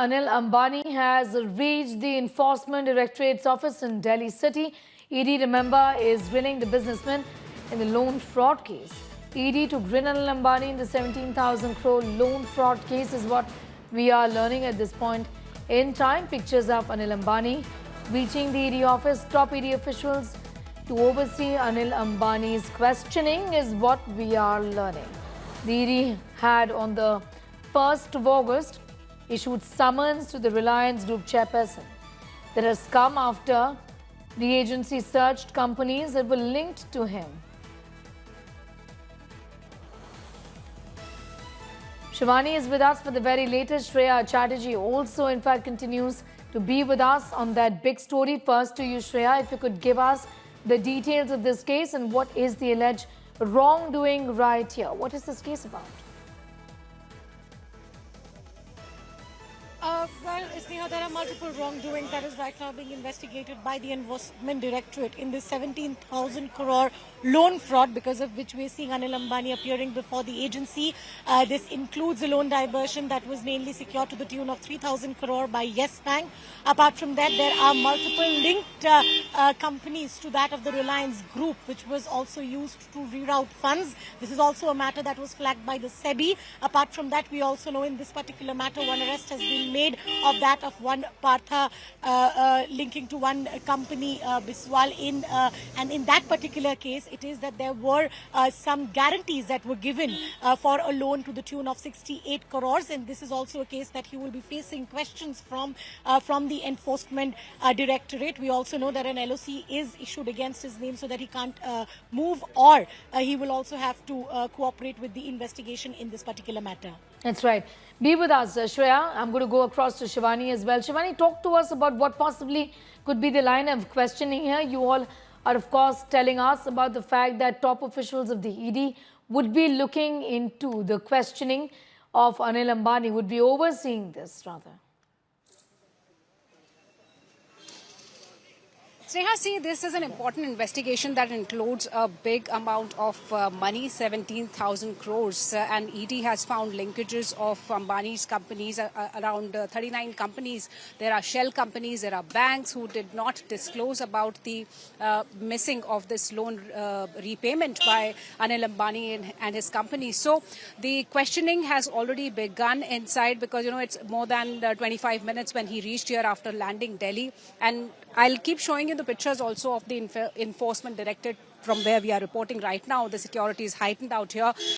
Anil Ambani has reached the Enforcement Directorate's office in Delhi City. ED, remember, is drilling the businessman in the loan fraud case. ED to grill Anil Ambani in the 17,000 crore loan fraud case is what we are learning at this point in time. Pictures of Anil Ambani reaching the ED office. Top ED officials to oversee Anil Ambani's questioning is what we are learning. The ED had on the 1st of August issued summons to the Reliance Group chairperson that has come after the agency searched companies that were linked to him. Shivani is with us for the very latest. Shreya Chatterjee also in fact continues to be with us on that big story. First to you, Shreya, if you could give us the details of this case and what is the alleged wrongdoing right here. What is this case about? Well, Sneha, there are multiple wrongdoings that is right now being investigated by the Enforcement Directorate in this 17,000 crore loan fraud, because of which we are seeing Anil Ambani appearing before the agency. This includes a loan diversion that was mainly secured to the tune of 3,000 crore by Yes Bank. Apart from that, there are multiple linked companies to that of the Reliance Group, which was also used to reroute funds. This is also a matter that was flagged by the SEBI. Apart from that, we also know in this particular matter, one arrest has been made of that of one Partha linking to one company, Biswal, and in that particular case, it is that there were some guarantees that were given for a loan to the tune of 68 crores, and this is also a case that he will be facing questions from the Enforcement Directorate. We also know that an LOC is issued against his name so that he can't move, or he will also have to cooperate with the investigation in this particular matter. That's right. Be with us, Shreya. I'm going to go across to Shivani as well. Shivani, talk to us about what possibly could be the line of questioning here. You all are, of course, telling us about the fact that top officials of the ED would be looking into the questioning of Anil Ambani, would be overseeing this rather. Sneha, see, this is an important investigation that includes a big amount of money, 17,000 crores. And ED has found linkages of Ambani's companies, around 39 companies. There are shell companies, there are banks who did not disclose about the missing of this loan repayment by Anil Ambani and his companies. So the questioning has already begun inside, because, you know, it's more than 25 minutes when he reached here after landing Delhi. And I'll keep showing you the pictures also of the Enforcement Directorate from where we are reporting right now. The security is heightened out here.